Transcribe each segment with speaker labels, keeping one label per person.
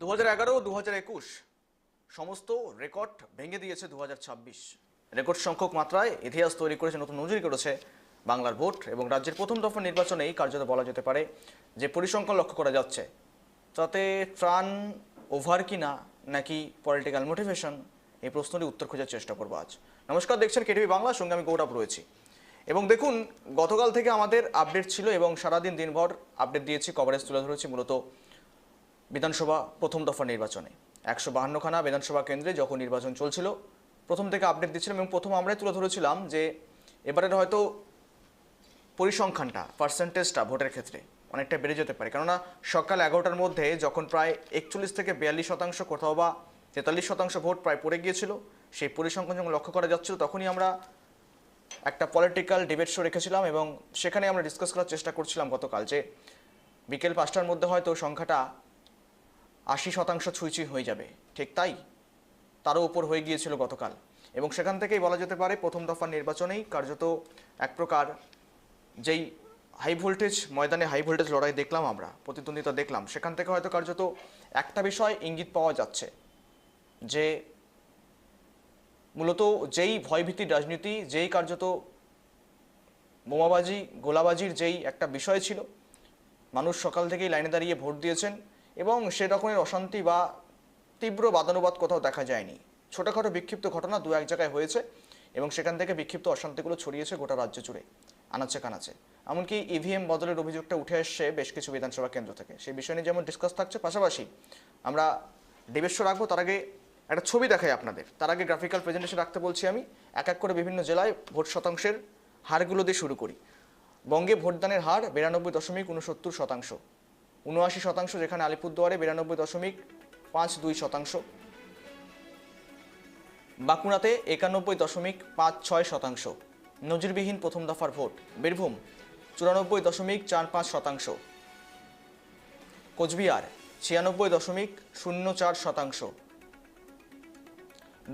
Speaker 1: 2011 2021 সমস্ত রেকর্ড ভেঙে দিয়েছে 2026। রেকর্ড সংখ্যক মাত্রায় ইতিহাস তৈরি করেছে, নতুন নজির করেছে বাংলার ভোট এবং রাজ্যের প্রথম দফা নির্বাচনেই কার্যত বলা যেতে পারে যে পরিসংখ্যান লক্ষ্য করা যাচ্ছে তাতে ট্রান ওভার কিনা নাকি পলিটিক্যাল মোটিভেশন, এই প্রশ্নেরই উত্তর খোঁজার চেষ্টা করবো আজ। নমস্কার, দেখছেন কেটিভি বাংলা, সঙ্গে আমি গৌরব রয়েছি। এবং দেখুন, গতকাল থেকে আমাদের আপডেট ছিল এবং সারাদিন দিনভর আপডেট দিয়েছি, কভারেজ তুলে ধরেছি মূলত বিধানসভা প্রথম দফা নির্বাচনে 152খানা বিধানসভা কেন্দ্রে যখন নির্বাচন চলছিল প্রথম থেকে আপডেট দিচ্ছিলাম এবং প্রথম আমরাই তুলে ধরেছিলাম যে এবারের হয়তো পরিসংখ্যানটা, পার্সেন্টেজটা ভোটের ক্ষেত্রে অনেকটা বেড়ে যেতে পারে। কেননা সকাল 11টার মধ্যে যখন প্রায় 41 থেকে 42%, কোথাও বা 43% ভোট প্রায় পড়ে গিয়েছিল, সেই পরিসংখ্যান যখন লক্ষ্য করা যাচ্ছিল তখনই আমরা একটা পলিটিক্যাল ডিবেট শো রেখেছিলাম এবং সেখানে আমরা ডিসকাস করার চেষ্টা করছিলাম গতকাল যে বিকেল 5টার মধ্যে হয়তো সংখ্যাটা 80% ছুঁইছুঁই হয়ে যাবে। ঠিক তাই, তারও উপর হয়ে গিয়েছিল গতকাল এবং সেখান থেকেই বলা যেতে পারে প্রথম দফার নির্বাচনেই কার্যত এক প্রকার যেই হাই ভোল্টেজ ময়দানে হাই ভোল্টেজ লড়াই দেখলাম, আমরা প্রতিদ্বন্দ্বিতা দেখলাম, সেখান থেকে হয়তো কার্যত একটা বিষয় ইঙ্গিত পাওয়া যাচ্ছে যে মূলত যেই ভয়ভীতির রাজনীতি, যেই কার্যত বোমাবাজি গোলাবাজির যেই একটা বিষয় ছিল, মানুষ সকাল থেকেই লাইনে দাঁড়িয়ে ভোট দিয়েছেন এবং সে রকমের অশান্তি বা তীব্র বাদানুবাদ কোথাও দেখা যায়নি। ছোটোখাটো বিক্ষিপ্ত ঘটনা দু এক জায়গায় হয়েছে এবং সেখান থেকে বিক্ষিপ্ত অশান্তিগুলো ছড়িয়েছে গোটা রাজ্য জুড়ে, আনাচে কানাচে। এমনকি ইভিএম বদলের অভিযোগটা উঠে আসছে বেশ কিছু বিধানসভা কেন্দ্র থেকে। সেই বিষয় নিয়ে যেমন ডিসকাস থাকছে, পাশাপাশি আমরা ডিবেট শো রাখবো। তার আগে একটা ছবি দেখাই আপনাদের, তার আগে গ্রাফিক্যাল প্রেজেন্টেশন রাখতে বলছি আমি। এক এক করে বিভিন্ন জেলায় ভোট শতাংশের হারগুলো দিয়ে শুরু করি। বঙ্গে ভোটদানের হার 92.69%, 79% যেখানে আলিপুরদুয়ারে 92.52%, বাঁকুড়াতে 91.56%, নজিরবিহীন প্রথম দফার ভোট। বীরভূম 94.45%, কোচবিহার 96.04%,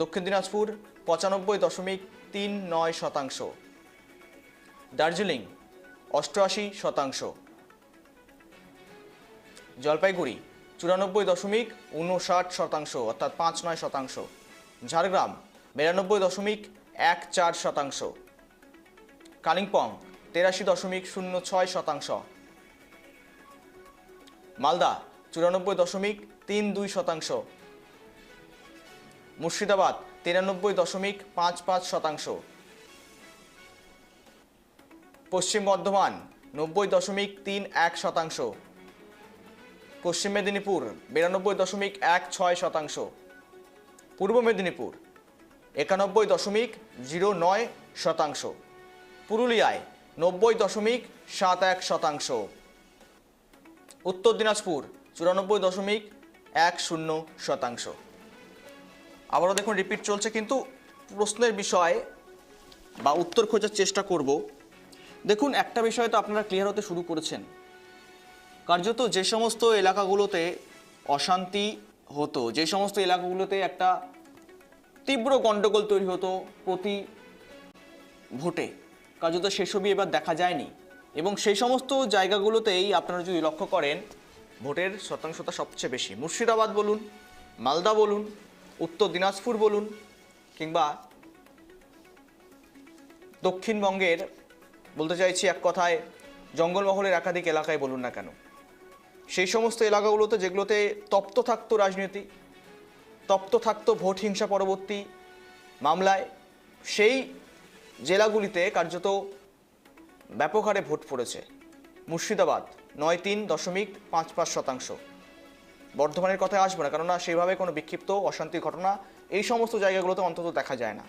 Speaker 1: দক্ষিণ দিনাজপুর 95.39%, দার্জিলিং 88%, জলপাইগুড়ি 94.59% অর্থাৎ 59%, ঝাড়গ্রাম 92.14%, কালিম্পং 83.06%, মালদা 94.32%, মুর্শিদাবাদ 93.55%, পশ্চিম বর্ধমান 90.31%, পশ্চিম মেদিনীপুর 92.16%, পূর্ব মেদিনীপুর 91.09%, পুরুলিয়ায় 90.71%, উত্তর দিনাজপুর 94.10%। আবারও দেখুন, রিপিট চলছে, কিন্তু প্রশ্নের বিষয় বা উত্তর খোঁজার চেষ্টা করব। দেখুন, একটা বিষয় তো আপনারা ক্লিয়ার হতে শুরু করেছেন। কার্যত যে সমস্ত এলাকাগুলোতে অশান্তি হতো, যে সমস্ত এলাকাগুলোতে একটা তীব্র গণ্ডগোল তৈরি হতো প্রতি ভোটে, কার্যত সেসবই এবার দেখা যায়নি এবং সেই সমস্ত জায়গাগুলোতেই আপনারা যদি লক্ষ্য করেন ভোটের শতাংশতা সবচেয়ে বেশি। মুর্শিদাবাদ বলুন, মালদা বলুন, উত্তর দিনাজপুর বলুন, কিংবা দক্ষিণবঙ্গের বলতে চাইছি এক কথায় জঙ্গলমহলের একাধিক এলাকায় বলুন না কেন, সেই সমস্ত এলাকাগুলোতে যেগুলোতে তপ্ত থাকতো রাজনীতি, তপ্ত থাকতো ভোট হিংসা পরবর্তী মামলায়, সেই জেলাগুলিতে কার্যত ব্যাপক হারে ভোট পড়েছে। মুর্শিদাবাদ 93.55%, বর্ধমানের কথায় আসবো না, কেননা সেইভাবে কোনো বিক্ষিপ্ত অশান্তির ঘটনা এই সমস্ত জায়গাগুলোতে অন্তত দেখা যায় না।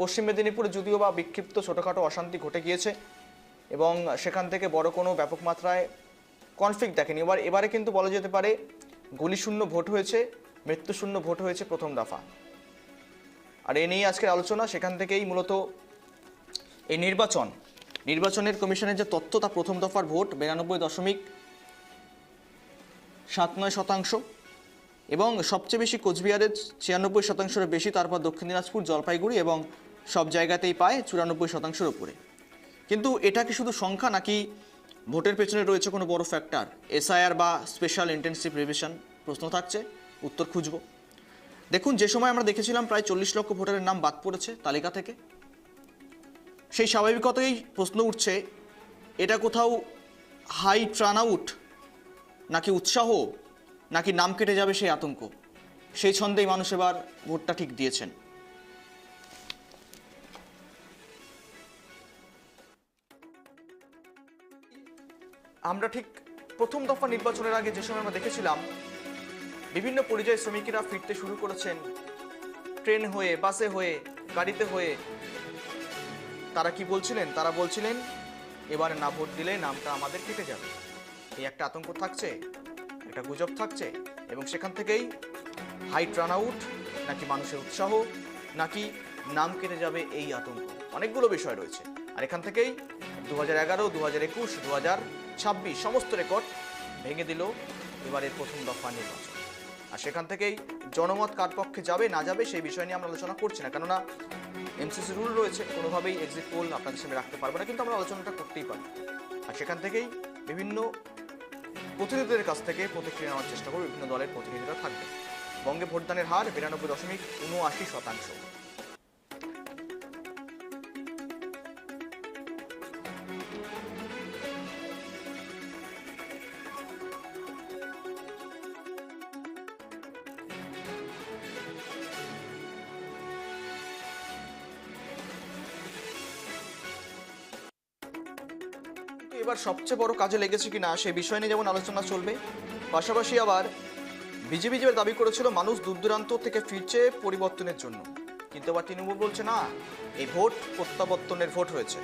Speaker 1: পশ্চিম মেদিনীপুরে যদিও বা বিক্ষিপ্ত ছোটোখাটো অশান্তি ঘটে গিয়েছে এবং সেখান থেকে বড় কোনো ব্যাপক মাত্রায় কনফ্লিক্ট দেখেনি। এবারে কিন্তু বলা যেতে পারে গুলিশূন্য ভোট হয়েছে, মৃত্যুশূন্য ভোট হয়েছে প্রথম দফা। আর এ নিয়ে আজকের আলোচনা, সেখান থেকেই মূলত এই নির্বাচনের কমিশনের যে তথ্য, তা প্রথম দফার ভোট 92.79% এবং সবচেয়ে বেশি কোচবিহারের 96%-এর বেশি, তারপর দক্ষিণ দিনাজপুর, জলপাইগুড়ি এবং সব জায়গাতেই পায় 94%-এর উপরে। কিন্তু এটা কি শুধু সংখ্যা নাকি ভোটের পেছনে রয়েছে কোনো বড় ফ্যাক্টর? এসআইআর বা স্পেশাল ইন্টেনসিভ রিভিশন প্রশ্ন থাকছে। উত্তর খুঁজব। দেখুন, যে সময় আমরা দেখেছিলাম প্রায় 40 লক্ষ ভোটারের নাম বাদ পড়েছে তালিকা থেকে, সেই স্বাভাবিকতাই প্রশ্ন উঠছে, এটা কোথাও হাই টার্ন আউট, নাকি উৎসাহ, নাকি নাম কেটে যাবে সেই আতঙ্ক? সেই ছন্দেই মানুষ এবার ভোটটা ঠিক দিয়েছেন। আমরা ঠিক প্রথম দফা নির্বাচনের আগে যে সময় আমরা দেখেছিলাম বিভিন্ন পরিযায়ী শ্রমিকেরা ফিরতে শুরু করেছেন, ট্রেন হয়ে, বাসে হয়ে, গাড়িতে হয়ে। তারা কি বলছিলেন? তারা বলছিলেন এবারে না ভোট দিলে নামটা আমাদের কেটে যাবে। এই একটা আতঙ্ক থাকছে, একটা গুজব থাকছে, এবং সেখান থেকেই হাই টার্ন আউট, নাকি মানুষের উৎসাহ, নাকি নাম কেটে যাবে এই আতঙ্ক, অনেকগুলো বিষয় রয়েছে। আর এখান থেকেই 2011, 2021, 2026 সমস্ত রেকর্ড ভেঙে দিল এবারের প্রথম দফা নির্বাচন। আর সেখান থেকেই জনমত কার পক্ষে যাবে না যাবে সেই বিষয় নিয়ে আমরা আলোচনা করছি না, কেননা এমসিসি রুল রয়েছে, কোনোভাবেই এক্সিট পোল আপনাদের সামনে রাখতে পারবো না, কিন্তু আমরা আলোচনাটা করতেই পারি। আর সেখান থেকেই বিভিন্ন প্রতিনিধিদের কাছ থেকে প্রতিক্রিয়া নেওয়ার চেষ্টা করবো। বিভিন্ন দলের প্রতিনিধিরা থাকবে। বঙ্গে ভোটদানের হার 92.79%। এবার সবচেয়ে বড় কাজে লেগেছে কিনা সেই বিষয় নিয়ে যেমন আলোচনা চলবে, পাশাপাশি আবার বিজেপি যে দাবি করেছিল মানুষ দূর দূরান্ত থেকে ফিরছে পরিবর্তনের জন্য, কিন্তু আবার তৃণমূল বলছে না, এই ভোট প্রত্যাবর্তনের ভোট হয়েছে।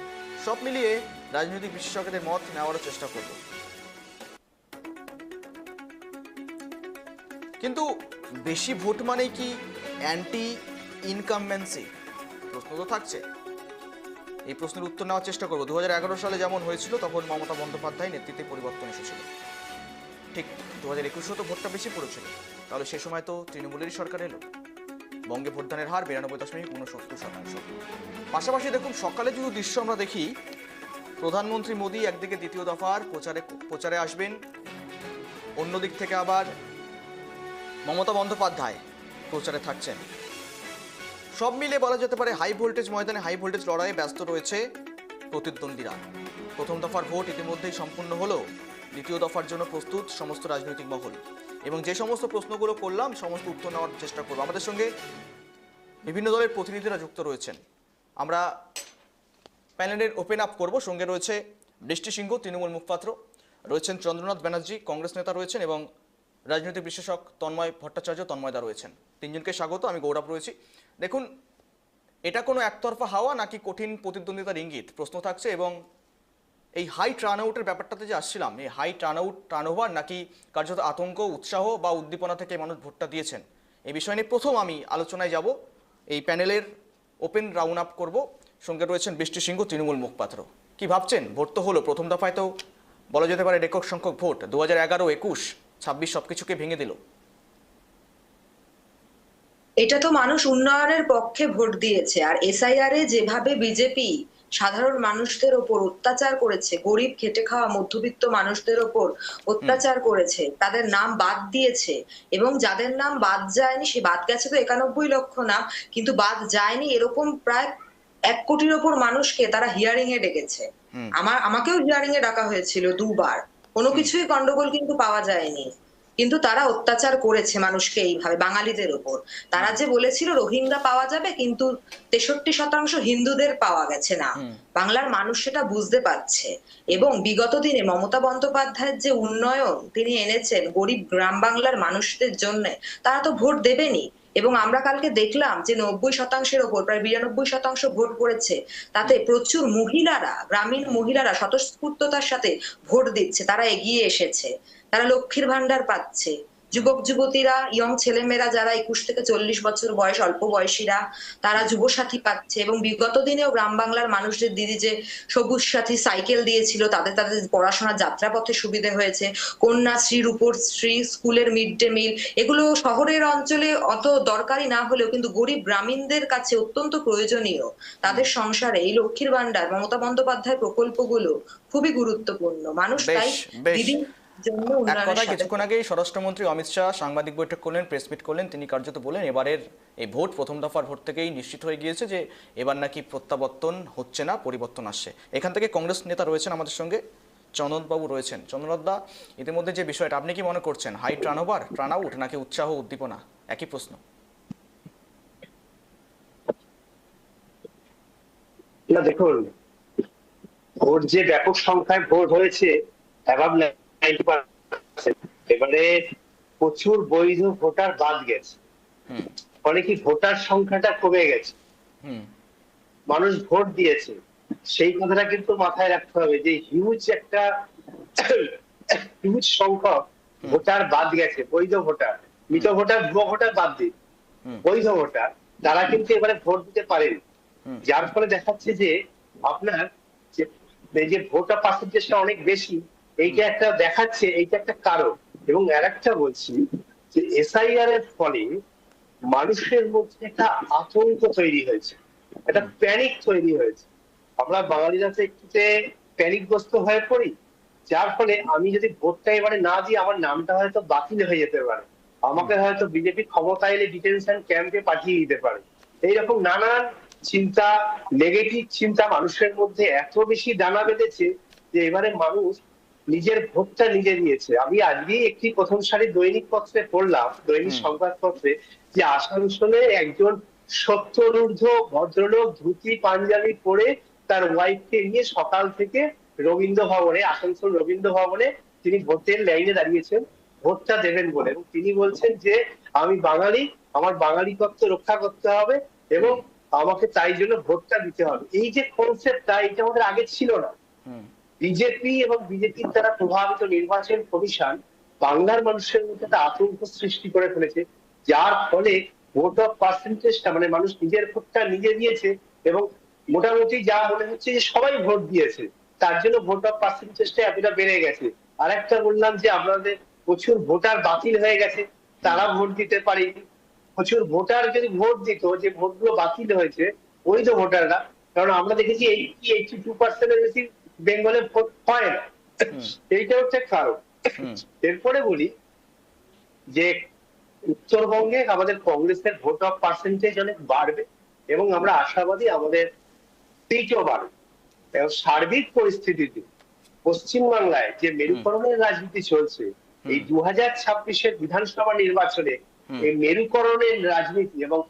Speaker 1: সব মিলিয়ে রাজনৈতিক বিশেষজ্ঞদের মত নেওয়ার চেষ্টা করব। কিন্তু বেশি ভোট মানেই কি অ্যান্টি ইনকামবেন্সি? প্রশ্ন তো থাকছে। এই প্রশ্নের উত্তর নেওয়ার চেষ্টা করবো। 2011 সালে যেমন হয়েছিল তখন মমতা বন্দ্যোপাধ্যায় নেতৃত্বে পরিবর্তন এসেছিল, ঠিক 2021 তো ভোটটা বেশি পড়েছিল, তাহলে সে সময় তো তৃণমূলেরই সরকার এলো। বঙ্গে ভোটদানের হার 92.69%। পাশাপাশি দেখুন, সকালে যদি দৃশ্য আমরা দেখি, প্রধানমন্ত্রী মোদী একদিকে দ্বিতীয় দফার প্রচারে আসবেন, অন্যদিক থেকে আবার মমতা বন্দ্যোপাধ্যায় প্রচারে থাকছেন। সব মিলে বলা যেতে পারে হাই ভোল্টেজ ময়দানে হাই ভোল্টেজ লড়াইয়ে ব্যস্ত রয়েছে প্রতিদ্বন্দ্বীরা। প্রথম দফার ভোট ইতিমধ্যেই সম্পূর্ণ হলো, দ্বিতীয় দফার জন্য প্রস্তুত সমস্ত রাজনৈতিক মহল। এবং যে সমস্ত প্রশ্নগুলো করলাম সমস্ত উত্তর নেওয়ার চেষ্টা করবো। আমাদের সঙ্গে বিভিন্ন দলের প্রতিনিধিরা যুক্ত রয়েছেন, আমরা প্যানেলের ওপেন আপ করব। সঙ্গে রয়েছে বৃষ্টি সিংহ, তৃণমূল মুখপাত্র, রয়েছেন চন্দ্রনাথ ব্যানার্জি, কংগ্রেস নেতা রয়েছেন, এবং রাজনৈতিক বিশ্লেষক তন্ময় ভট্টাচার্য, তন্ময়দা রয়েছেন। তিনজনকে স্বাগত, আমি গৌরব রয়েছি। দেখুন, এটা কোনো একতরফা হাওয়া নাকি কঠিন প্রতিদ্বন্দ্বিতার ইঙ্গিত প্রশ্ন থাকছে। এবং এই হাই টার্ন আউটের ব্যাপারটাতে যে আসছিলাম, এই high turnout, turnover, নাকি কার্যত আতঙ্ক, উৎসাহ বা উদ্দীপনা থেকে মানুষ ভোটটা দিয়েছেন, এই বিষয় নিয়ে প্রথম আমি আলোচনায় যাব। এই প্যানেলের ওপেন রাউন্ড আপ করব। সঙ্গে রয়েছেন বৃষ্টি সিংহ, তৃণমূল মুখপাত্র। কি ভাবছেন? ভোট তো হলো, প্রথম দফায় তো বলা যেতে পারে রেকর্ড সংখ্যক ভোট। 2011, 21, 26 সবকিছুকে ভেঙে দিল।
Speaker 2: এটা তো মানুষ উন্নয়নের পক্ষে ভোট দিয়েছে। আর এসআইআর এ যেভাবে বিজেপি সাধারণ মানুষদের ওপর অত্যাচার করেছে, গরিব খেটে খাওয়া মধ্যবিত্ত মানুষদের ওপর অত্যাচার করেছে, তাদের নাম বাদ দিয়েছে, এবং যাদের নাম বাদ যায়নি, সে বাদ গেছে তো 91 লক্ষ নাম, কিন্তু বাদ যায়নি এরকম প্রায় 1 কোটির ওপর মানুষকে তারা হিয়ারিং এ ডেকেছে। আমাকেও হিয়ারিং এ ডাকা হয়েছিল 2 বার, কোনো কিছুই গন্ডগোল কিন্তু পাওয়া যায়নি। কিন্তু তারা অত্যাচার করেছে মানুষকে এইভাবে, বাঙালিদের ওপর। তারা যে বলেছিল রোহিঙ্গা পাওয়া যাবে, কিন্তু 63% হিন্দুদের পাওয়া গেছে না। বাংলার মানুষ সেটা বুঝতে পারছে। এবং বিগত দিনে মমতা বন্দ্যোপাধ্যায়ের যে উন্নয়ন তিনি এনেছেন গরিব গ্রাম বাংলার মানুষদের জন্য, তারা তো ভোট দেবেনি। এবং আমরা কালকে দেখলাম যে 90%-এর ওপর প্রায় 92% ভোট পড়েছে। তাতে প্রচুর মহিলারা, গ্রামীণ মহিলারা স্বতঃস্ফূর্ততার সাথে ভোট দিচ্ছে, তারা এগিয়ে এসেছে, তারা লক্ষ্মীর ভান্ডার পাচ্ছে। যুবক যুবতীরা, ইয়ং ছেলেমেয়েরা যারা 21 থেকে 40 বছর বয়স, অল্প বয়সীরা, তারা যুবসাথী পাচ্ছে। এবং বিগত দিনেও গ্রাম বাংলার মানুষদের দিদি যে সবুজ সাথী সাইকেল দিয়েছিল, তাদের তাদের পড়াশোনার যাত্রাপথে সুবিধে হয়েছে। কন্যাশ্রী, রূপশ্রী, স্কুলের মিড ডে মিল, এগুলো শহরের অঞ্চলে অত দরকারি না হলেও কিন্তু গরিব গ্রামীণদের কাছে অত্যন্ত প্রয়োজনীয়। তাদের সংসারে এই লক্ষ্মীর ভান্ডার, মমতা বন্দ্যোপাধ্যায় প্রকল্পগুলো খুবই গুরুত্বপূর্ণ। মানুষ তাই দিদি জন্য
Speaker 1: এক
Speaker 2: উন্নয়নের
Speaker 1: কথায়
Speaker 2: সাথে
Speaker 1: কিছুক্ষণ আগেই স্বরাষ্ট্রমন্ত্রী অমিত শাহ সাংবাদিক বৈঠক করলেন, প্রেস মিট করলেন, তিনি কার্যত বলেন এবারের এই ভোট প্রথম দফার ভোট থেকেই নিশ্চিত হয়ে গিয়েছে যে এবার নাকি প্রত্যাবর্তন হচ্ছে না, পরিবর্তন আসছে। এখান থেকে কংগ্রেস নেতা রয়েছেন আমাদের সঙ্গে, চন্দনবাবু রয়েছেন। চন্দনদা, ইতিমধ্যে যে বিষয়টা আপনি কি মনে করছেন, হাই টার্নওভার, টার্ন আউট, নাকি উৎসাহ উদ্দীপনা? একই প্রশ্ন।
Speaker 3: না দেখুন, ভোট যে ব্যাপক সংখ্যায় ভোট হয়েছে, অ্যাবাভ 90%, এবারে প্রচুর বৈধ ভোটার বাদ গেছে,
Speaker 1: হুম
Speaker 3: ফলে কি ভোটার সংখ্যাটা কমে গেছে।
Speaker 1: হুম
Speaker 3: মানুষ ভোট দিয়েছে, সেই কথাটা কিন্তু মাথায় রাখতে হবে যে হিউজ একটা হিউজ সংখ্যক ভোটার বাদ গেছে, বৈধ ভোটার। মৃত ভোটার, ভুয়ো ভোটার বাদ দিন,
Speaker 1: হুম
Speaker 3: বৈধ ভোটার তারা কিন্তু এবারে ভোট দিতে পারেন।
Speaker 1: হুম
Speaker 3: যার ফলে দেখাচ্ছে যে আপনার যে এই যে ভোটার পার্সেন্টেজটা অনেক বেশি, এইটা একটা দেখাচ্ছে, এইটা একটা কারণ। এবং আরেকটা বলছি যে এসআইআর এর ফলে মানুষের মধ্যে একটা আতঙ্ক তৈরি হয়েছে, একটা প্যানিক তৈরি হয়েছে। আমরা বাঙালিরা তো একটুতে প্যানিকগ্রস্ত হয়ে পড়ি, যার ফলে আমি যদি ভোটটা এবারে না দিই আমার নামটা হয়তো বাতিল হয়ে যেতে পারে, আমাকে হয়তো বিজেপি ক্ষমতা এলে ডিটেনশন ক্যাম্পে পাঠিয়ে দিতে পারে। এইরকম নানান চিন্তা, নেগেটিভ চিন্তা মানুষের মধ্যে এত বেশি দানা বেঁধেছে যে এবারে মানুষ নিজের ভোটটা নিজে দিয়েছে। আমি আজকেই একটি প্রথম সারির দৈনিক পত্রে পড়লাম, দৈনিক
Speaker 1: হুম
Speaker 3: সংবাদপত্রে, যে আসানসোলে একজন 70 ঊর্ধ্ব ভদ্রলোক ধুতি পাঞ্জাবি পরে তার ওয়াইফকে নিয়ে সকাল থেকে রবীন্দ্র ভবনে, আসানসোল রবীন্দ্র ভবনে তিনি ভোটের লাইনে দাঁড়িয়েছেন ভোটটা দেবেন বলে। এবং তিনি বলছেন যে আমি বাঙালি, আমার বাঙালিত্ব রক্ষা করতে হবে এবং আমাকে তাই জন্য ভোটটা দিতে হবে। এই যে কনসেপ্টটা, এটা আমাদের আগে ছিল না।
Speaker 1: হুম
Speaker 3: বিজেপি এবং বিজেপির দ্বারা প্রভাবিত নির্বাচন কমিশন বাংলার মানুষের মধ্যে একটা আতঙ্ক সৃষ্টি করে ফেলেছে, যার ফলে ভোট অফ পার্সেন্টেজটা, মানে মানুষ নিজের ভোটটা নিজে দিয়েছে এবং মোটামুটি যা মনে হচ্ছে যে সবাই ভোট দিয়েছে, তার জন্য ভোট অফ পার্সেন্টেজটা এতটা বেড়ে গেছে। আর একটা বললাম যে আপনাদের প্রচুর ভোটার বাতিল হয়ে গেছে, তারা ভোট দিতে পারেনি। প্রচুর ভোটার যদি ভোট দিত, যে ভোটগুলো বাতিল হয়েছে বৈধ ভোটাররা, কারণ আমরা দেখেছি 82% এর বেশি বেঙ্গলে ভোট হয় না, এইটা হচ্ছে কারণ।
Speaker 1: হুম
Speaker 3: এরপরে বলি যে উত্তরবঙ্গে আমাদের কংগ্রেসের ভোট অফ পার্সেন্টেজ অনেক বাড়বে এবং আমরা আশাবাদী আমাদের সিটও বাড়বে। এবং সার্বিক পরিস্থিতিতে পশ্চিমবাংলায় যে মেরুকরণের রাজনীতি চলছে, এই 2026-এর বিধানসভা নির্বাচনে এই মেরুকরণের রাজনীতি এবং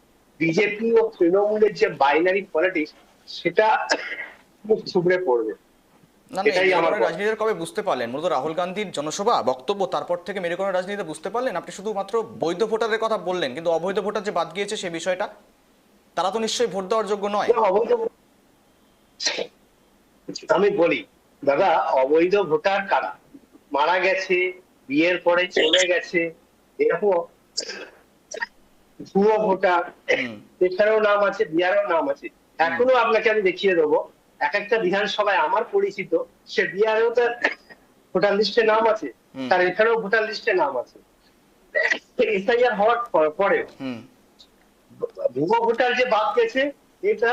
Speaker 3: বিজেপি ও তৃণমূলের যে বাইনারি পলিটিক্স, সেটা মুখ থুবড়ে পড়বে।
Speaker 1: না না, এই
Speaker 3: এটাই আমার
Speaker 1: মেরুকরণের রাজনীতির কবে বুঝতে পারলেন? মূলত রাহুল গান্ধীর জনসভা বক্তব্য, তারপর থেকে মেরুকরণের রাজনীতি বুঝতে পারলেন? আপনি শুধুমাত্র বৈধ ভোটারের কথা বললেন, কিন্তু অবৈধ ভোটার যে বাদ গিয়েছে সেই বিষয়টা, তারা তো নিশ্চয়ই ভোট দেওয়ার যোগ্য নয়।
Speaker 3: অবৈধ, আমি বলি দাদা, অবৈধ ভোটার কারা? মারা গেছে, বিয়ের পরে চলে গেছে, এরকম ভুয়ো ভোটার, এখানেও নাম আছে, বিহারেও নাম আছে। এখনো আপনাকে আমি দেখিয়ে দেবো, এক একটা বিধানসভায় আমার পরিচিত, সে বিহারেও তার ভোটার লিস্টে নাম আছে, তার এখানেও ভোটার লিস্টে নাম আছে। এসআইআর হওয়ার পরে ভুয়ো ভোটার যে বাদ গেছে, এটা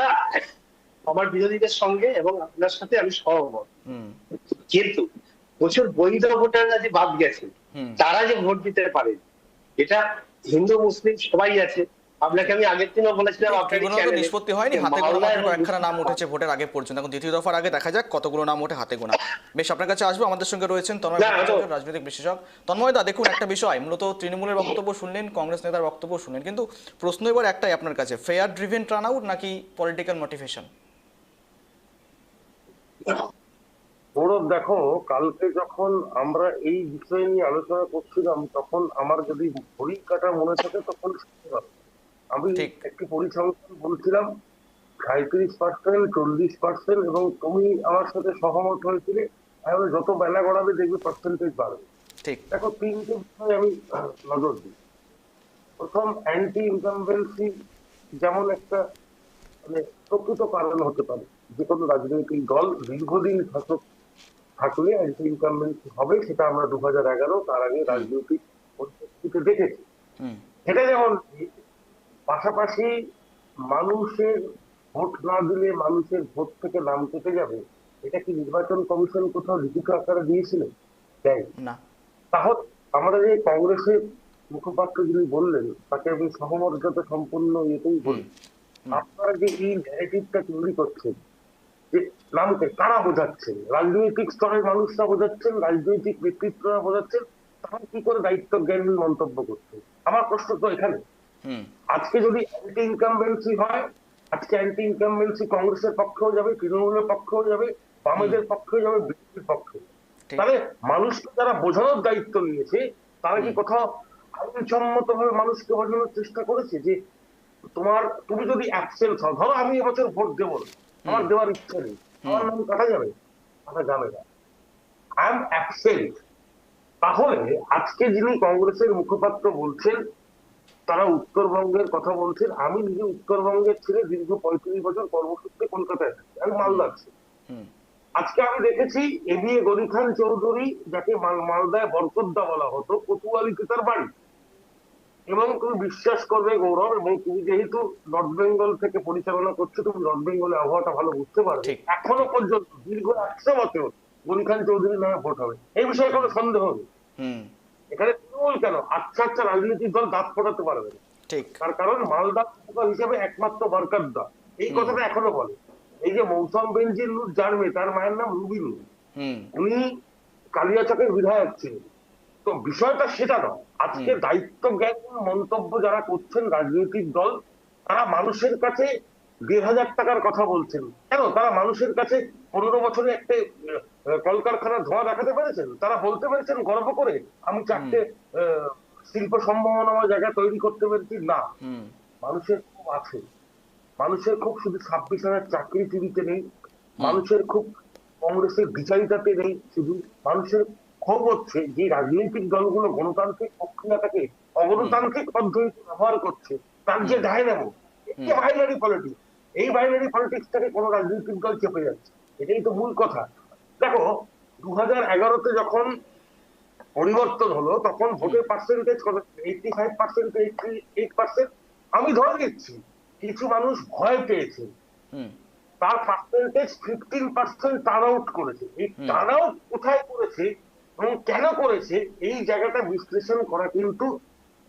Speaker 3: আমার বিরোধীদের সঙ্গে এবং আপনার সাথে আমি সহমত। কিন্তু প্রচুর বৈধ ভোটাররা যে বাদ গেছে, তারা যে ভোট দিতে পারে, এটা হিন্দু মুসলিম সবাই আছে। আপনাকে আমি আগের দিনও বলেছিলাম,
Speaker 1: নিষ্পত্তি হয়নি, হাতে গোনা মাত্র কয়েকখানা নাম উঠেছে ভোটের আগে পর্যন্ত। এখন দ্বিতীয় দফার আগে দেখা যাক কতগুলো নাম ওঠে হাতে গোনা। বেশ, আপনার কাছে আসবো। আমাদের সঙ্গে রয়েছেন তন্ময় ভট্টাচার্য, রাজনৈতিক বিশ্লেষক। তন্ময়দা, দেখুন একটা বিষয়, মূলত তৃণমূলের বক্তব্য শুনলেন, কংগ্রেস নেতার বক্তব্য শুনলেন, কিন্তু প্রশ্ন এবার একটাই আপনার কাছে, ফেয়ার ড্রিভেন টার্ন আউট নাকি পলিটিক্যাল মোটিভেশন?
Speaker 4: গৌরব, দেখো, কালকে যখন আমরা এই বিষয় নিয়ে আলোচনা করছিলাম, তখন আমার যদি ঘড়ির কাটা মনে থাকে তখন আমি একটি পরিসংখ্যান বলছিলাম 37%, 40%, এবং তুমি আমার সাথে সহমত হয়েছিলে। যত বেলা গড়াবে দেখবে পার্সেন্টেজ বাড়বে। দেখো, তিনটে বিষয় আমি নজর দিই। প্রথম, অ্যান্টি ইনকামবেন্সি যেমন একটা মানে প্রকৃত কারণ হতে পারে। যে কোনো রাজনৈতিক দল দীর্ঘদিন শাসক থাকলে অ্যান্টি ইনকামবেন্সি হবে, সেটা আমরা 2011 তার আগে রাজনৈতিক পরিস্থিতিতে দেখেছি। এটা যেমন, পাশাপাশি মানুষের ভোট না দিলে মানুষের ভোট থেকে নাম কেটে যাবে, এটা কি নির্বাচন কমিশন কোথাও লিখিত আকারে দিয়েছিল? দেয়
Speaker 1: না।
Speaker 4: তাহলে আমরা যে কংগ্রেসের মুখপাত্র যিনি বললেন তাকে আমি সহমর্যাদা সম্পূর্ণ ইয়েতেই বলি, আপনারা যে এই ন্যারেটিভটা তৈরি করছেন যে নামকে কারা বোঝাচ্ছেন, রাজনৈতিক স্তরের মানুষরা বোঝাচ্ছেন, রাজনৈতিক নেতৃত্বরা বোঝাচ্ছেন, তারা কি করে দায়িত্ব জ্ঞানহীন মন্তব্য করছে? আমার প্রশ্ন তো এখানে। আজকে যদি অ্যান্টি ইনকামবেন্সি হয়, আজকে অ্যান্টি ইনকামবেন্সি কংগ্রেসের পক্ষেও যাবে, তৃণমূলের পক্ষেও যাবে, বামেদের পক্ষেও যাবে, বিজেপির পক্ষেও। তাহলে মানুষকে যারা বোঝানোর দায়িত্ব নিয়েছে তারা কি কোথাও আইনসম্মত ভাবে মানুষকে বোঝানোর চেষ্টা করেছে যে তুমি যদি অ্যাবসেন্ট হও, ধরো আমি এবছর ভোট দেবো না, আমার দেওয়ার ইচ্ছা নেই, আমার নাম কাটা যাবে? কাটা যাবে না, আই এম অ্যাবসেন্ট। তাহলে আজকে যিনি কংগ্রেসের মুখপাত্র বলছেন তারা উত্তরবঙ্গের কথা বলছেন, আমি নিজে উত্তরবঙ্গের ছেলে, দীর্ঘ 35 বছর কর্মসূত্রে কলকাতায় থাকি, আমি মালদা আছি। আজকে আমি দেখেছি এবিএ গনি খান চৌধুরী, যাকে মালদায় বরকদ্দা বলা হতো, কোতোয়ালিতে তার বাড়ি। এবং তুমি বিশ্বাস করবে গৌরব, এবং তুমি যেহেতু নর্থ বেঙ্গল থেকে পরিচালনা করছো, তুমি নর্থ বেঙ্গলের আবহাওয়াটা ভালো বুঝতে পারবে, এখনো পর্যন্ত দীর্ঘ 100 বছর গনি খান চৌধুরীর নামে ভোট হবে, এই বিষয়ে কোনো সন্দেহ নেই। এখানে তৃণমূল কেন আচ্ছা আচ্ছা রাজনৈতিক দল দাঁত ফোটাতে পারবে না, তার কারণ মালদা হিসেবে একমাত্র বরকদ্দা এই কথাটা এখনো বলে। এই যে মৌসম বেনজির যার মেয়ে, তার মায়ের নাম রুবিনু, উনি কালিয়াচকের বিধায়ক ছিলেন। তো বিষয়টা সেটা নয়। আজকে দায়িত্ব জ্ঞান মন্তব্য যারা করছেন রাজনৈতিক দল, তারা মানুষের কাছে 1,500 টাকার কথা বলছেন কেন? তারা মানুষের কাছে 15 বছরে একটা কলকারখানার ধোঁয়া দেখাতে পেরেছেন? তারা বলতে পেরেছেন গর্ব করে আমি 4টে শিল্প সম্ভাবনাময় জায়গা তৈরি করতে পেরেছি? না, মানুষের খুব আছে, মানুষের খুব শুধু 26,000 চাকরিজীবীতে নেই, মানুষের খুব কংগ্রেসের বিচারিতাতে নেই, শুধু মানুষের ক্ষোভ হচ্ছে যে রাজনৈতিক দলগুলো গণতান্ত্রিক প্রক্রিয়াটাকে অগণতান্ত্রিক পদ্ধতিতে ব্যবহার করছে, তার যে দায় নেব, বাইনারি পলিটিক্স, এই বাইনারি পলিটিক্সটাকে কোনো রাজনৈতিক দল চেপে যাচ্ছে, এটাই তো মূল কথা। দেখো 2011-তে যখন পরিবর্তন হলো তখন ভোটের পার্সেন্টেজ কত? 85%, 88%। আমি ধরে দিচ্ছি কিছু মানুষ ভয় পেয়েছে, তার পার্সেন্টেজ 15% টার্ন আউট করেছে। এই টার্ন আউট কোথায় করেছে এবং কেন করেছে, এই জায়গাটা বিশ্লেষণ করা কিন্তু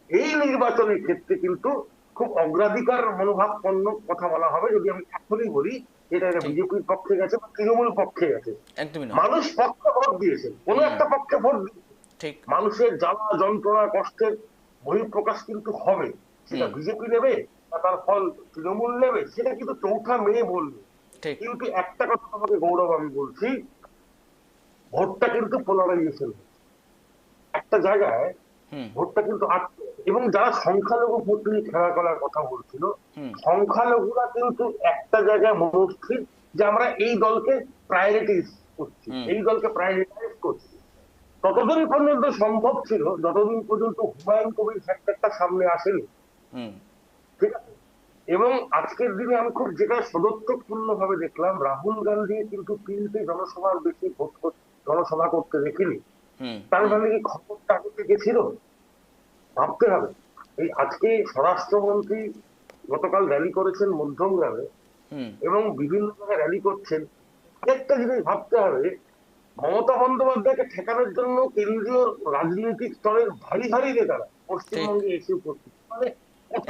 Speaker 4: এই নির্বাচনের ক্ষেত্রে কিন্তু খুব অগ্রাধিকার মনোভাবপন্ন কথা বলা হবে। যদি আমি এখনই বলি এটা বিজেপির পক্ষে গেছে বা তৃণমূল পক্ষে গেছে, মানুষ পক্ষে ভোট দিয়েছে, কোনো একটা পক্ষে ভোট দিয়েছে, মানুষের জ্বালা যন্ত্রণা কষ্টের বহিঃপ্রকাশ কিন্তু হবে। সেটা বিজেপি নেবে বা তার ফল তৃণমূল নেবে, সেটা কিন্তু 4 মে বলবে। কিন্তু একটা কথা তোমাকে গৌরব আমি বলছি, ভোটটা কিন্তু পোলারাইজেশন, একটা জায়গায় ভোটটা কিন্তু এবং যারা সংখ্যালঘু ভোট নিয়ে খেলা করার কথা বলছিল, সংখ্যালঘুরা কিন্তু একটা জায়গায় মনস্থির যে আমরা এই দলকে প্রায়োরিটাইজ করছি, এই দলকে প্রায়োরিটাইজ করছি। ততদিন পর্যন্ত সম্ভব ছিল যতদিন পর্যন্ত হুমায়ুন কবির ফ্যাক্টরটা সামনে আসেনি, ঠিক আছে? এবং আজকের দিনে আমি খুব যেটা সদর্থকপূর্ণ ভাবে দেখলাম, রাহুল গান্ধী কিন্তু 3টে জনসভার বেশি জনসভা করতে দেখিনি। তার মানে কি খবরটা আগে থেকে ছিল? ভাবতে হবে। এই আজকে স্বরাষ্ট্রমন্ত্রী গতকাল র্যালি করেছেন মধ্যমগ্রামে এবং বিভিন্ন জায়গায় র্যালি করছেন। একটা জিনিস ভাবতে হবে, মমতা বন্দ্যোপাধ্যায়কে ঠেকানোর জন্য কেন্দ্রীয় রাজনৈতিক স্তরের ভারী ভারী নেতারা পশ্চিমবঙ্গে এসে উপস্থিত, মানে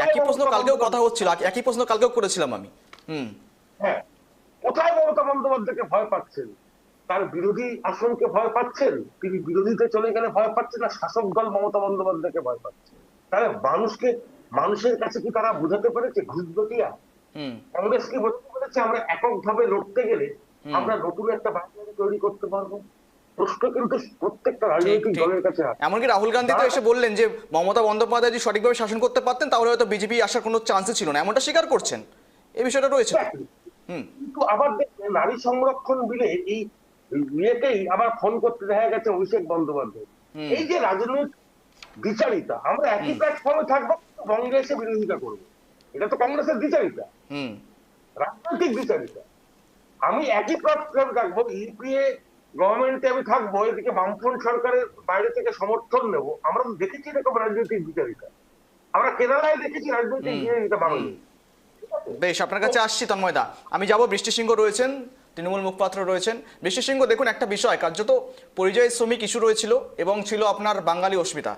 Speaker 1: একই প্রশ্ন কালকেও কথা হচ্ছিল, একই প্রশ্ন কালকেও করেছিলাম আমি।
Speaker 4: হ্যাঁ, কোথায় মমতা বন্দ্যোপাধ্যায়কে ভয় পাচ্ছেন? তার বিরোধী আসনকে ভয় পাচ্ছেন, তিনি বিরোধীতে চলে গেলে ভয় পাচ্ছেন, না শাসক দল মমতা বন্দ্যোপাধ্যায়কে ভয় পাচ্ছে? তাহলে মানুষের কাছে কি তারা বোঝাতে পেরেছে ঘুষবটিয়া? কংগ্রেস কি বোঝাতে পেরেছে আমরা এককভাবে লড়তে গেলে আমরা নতুন একটা বাহিনী তৈরি করতে পারবো? প্রশ্ন কিন্তু প্রত্যেকটা রাজনৈতিক দলের কাছে আছে।
Speaker 1: এমনকি রাহুল গান্ধী তো এসে বললেন যে মমতা বন্দ্যোপাধ্যায় যদি সঠিকভাবে শাসন করতে পারতেন তাহলে হয়তো বিজেপি আসার কোনো চান্সই ছিল না, এমনটা স্বীকার করছেন। এই বিষয়টা রয়েছে।
Speaker 4: কিন্তু আবার দেখবেন নারী সংরক্ষণ বিলে এই ইয়েতেই আবার ফোন করতে দেখা গেছে অভিষেক বন্দ্যোপাধ্যায়। এই যে রাজনৈতিক বিচারিতা, আমরা একই প্ল্যাটফর্মে থাকবো, বঙ্গে এসে বিরোধিতা করবো, এটা তো কংগ্রেসের বিচারিতা, রাজনৈতিক বিচারিতা। আমি একই প্ল্যাটফর্মে থাকবো, ইউপিএ গভর্নমেন্টে আমি থাকবো, এদিকে বামফ্রন্ট সরকারের বাইরে থেকে সমর্থন নেব। আমরা তো দেখেছি এরকম রাজনৈতিক বিচারিতা, আমরা কেরালায় দেখেছি রাজনৈতিক বিচারিতা বাংলাদেশ।
Speaker 1: বেশ, আপনার কাছে আসছি তন্ময়দা। আমি যাব, বৃষ্টি সিংহ রয়েছেন, তৃণমূল মুখপাত্র রয়েছেন। বৃষ্টি সিংহ, দেখুন একটা বিষয়, কার্যত পরিযায়ী শ্রমিক ইস্যু রয়েছিল এবং ছিল আপনার বাঙালি অস্মিতা,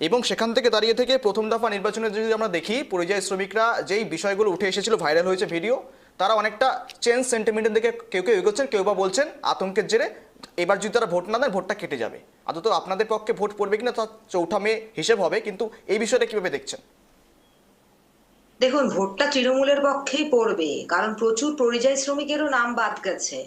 Speaker 1: এবং সেখান থেকে দাঁড়িয়ে থেকে প্রথম দফা নির্বাচনে যদি আমরা দেখি, পরিযায়ী শ্রমিকরা যেই বিষয়গুলো উঠে এসেছিল, ভাইরাল হয়েছে ভিডিও, তারা অনেকটা চেঞ্জ সেন্টিমেন্টের দিকে কেউ কেউ এগোচ্ছেন, কেউ বা বলছেন আতঙ্কের জেরে এবার যদি তারা ভোট না দেন ভোটটা কেটে যাবে। আদৌ আপনাদের পক্ষে ভোট পড়বে কিনা তার 4 মে হিসেব হবে, কিন্তু এই বিষয়টা কিভাবে দেখছেন?
Speaker 2: দেখুন, ভোটটা তৃণমূলের পক্ষেই পড়বে, কারণ প্রচুর পরিযায়ী শ্রমিকেরও নাম বাদ গেছে।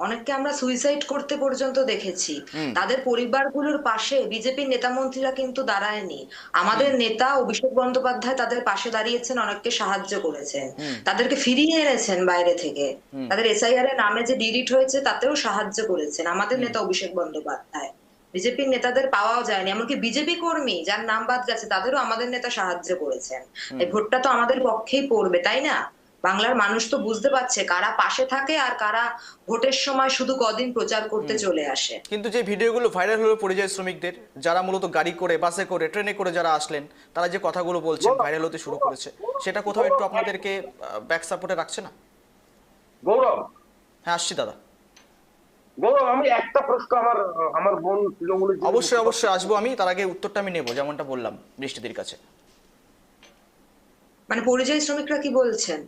Speaker 2: অনেককে আমরা সুইসাইড করতে পর্যন্ত দেখেছি। তাদের পরিবারগুলোর পাশে বিজেপির নেতা মন্ত্রীরা কিন্তু দাঁড়ায়নি। আমাদের নেতা অভিষেক বন্দ্যোপাধ্যায় তাদের পাশে দাঁড়িয়েছেন, অনেককে সাহায্য করেছেন, তাদেরকে ফিরিয়ে এনেছেন বাইরে থেকে। তাদের এসআইআর এর নামে যে ডিলিট হয়েছে তাতেও সাহায্য করেছেন আমাদের নেতা অভিষেক বন্দ্যোপাধ্যায়। বিজেপির নেতাদের পাওয়াও যায়নি, এমনকি বিজেপি কর্মী যার নাম বাদ গেছে তাদেরও আমাদের নেতা সাহায্য করেছেন। এই ভোটটা তো আমাদের পক্ষেই পড়বে, তাই না? বাংলার মানুষ তো বুঝতে পারছে কারা পাশে থাকে আর কারা ভোটের সময় শুধু কদিন প্রচার করতে চলে আসে।
Speaker 1: কিন্তু যে ভিডিওগুলো ভাইরাল হলো পরিযায়ী শ্রমিকদের, যারা মূলত গাড়ি করে, বাসে করে, ট্রেনে করে যারা আসলেন, তারা যে কথাগুলো বলছেন, ভাইরাল হতে শুরু করেছে, সেটা কোথাও একটু আপনাদেরকে ব্যাক সাপোর্টে রাখছে না?
Speaker 4: গৌরব,
Speaker 1: হ্যাঁ, আসছি দাদা।
Speaker 4: গৌরব, আমি একটা প্রশ্ন আমার বোন তৃণমূলের
Speaker 1: অবশ্যই আসবো আমি, তার আগে উত্তরটা আমি নেবো, যেমনটা বললাম বৃষ্টিদির কাছে।
Speaker 2: মানে পরিযায়ী শ্রমিকরা কি বলছেন?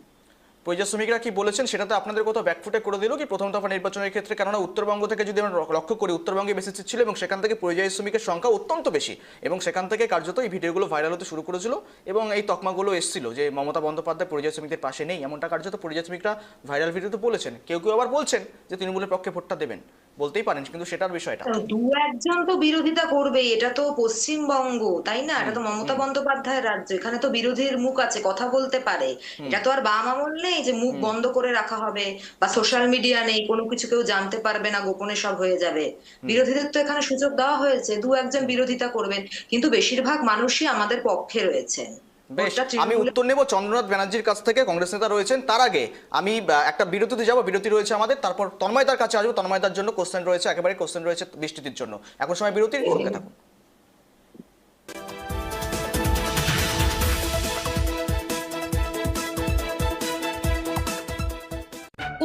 Speaker 1: পরিযায়ী শ্রমিকরা কি বলেছেন সেটাতে আপনাদের কোথাও ব্যাকফুটে করে দিল কি প্রথম দফা নির্বাচনের ক্ষেত্রে? কেননা উত্তরবঙ্গ থেকে যদি আমরা লক্ষ্য করি, উত্তরবঙ্গে বেশি সিট ছিল এবং সেখান থেকে পরিযায়ী শ্রমিকের সংখ্যা অত্যন্ত বেশি, এবং সেখান থেকে কার্যত এই ভিডিওগুলো ভাইরাল হতে শুরু করেছিল এবং এই তকমাগুলো এসেছিল যে মমতা বন্দ্যোপাধ্যায় পরিযায়ী শ্রমিকদের পাশে নেই, এমনটা কার্যত পরিযায়ী শ্রমিকরা ভাইরাল ভিডিওতে বলেছেন। কেউ কেউ আবার বলছেন যে তৃণমূলের পক্ষে ভোটটা দেবেন, বলতেই পারেন, কিন্তু সেটার বিষয়টা
Speaker 2: দু একজন তো বিরোধিতা করবে, এটা তো পশ্চিমবঙ্গ, তাই না? এটা তো মমতা বন্দ্যোপাধ্যায়ের রাজ্য, এখানে তো বিরোধীর মুখ আছে, কথা বলতে পারে। এটা তো আর বাম আমল নেই যে মুখ বন্ধ করে রাখা হবে, বা সোশ্যাল মিডিয়া নেই, কোনো কিছু কেউ জানতে পারবে না, গোপনে সব হয়ে যাবে। বিরোধীদের তো এখানে সুযোগ দেওয়া হয়েছে, দু একজন বিরোধিতা করবেন, কিন্তু বেশিরভাগ মানুষই আমাদের পক্ষে রয়েছেন।
Speaker 1: বেশ, আমি উত্তর নেব চন্দ্রনাথ ব্যানার্জির কাছ থেকে, কংগ্রেস নেতা রয়েছেন। তার আগে আমি একটা বিরতিতে যাব, বিরতি রয়েছে আমাদের, তারপর তন্ময়দার কাছে আসবো। তন্ময়দার জন্য কোশ্চেন রয়েছে, একেবারে কোশ্চেন রয়েছে বৃষ্টির জন্য। এখন সময় বিরতির, সঙ্গে থাকুন।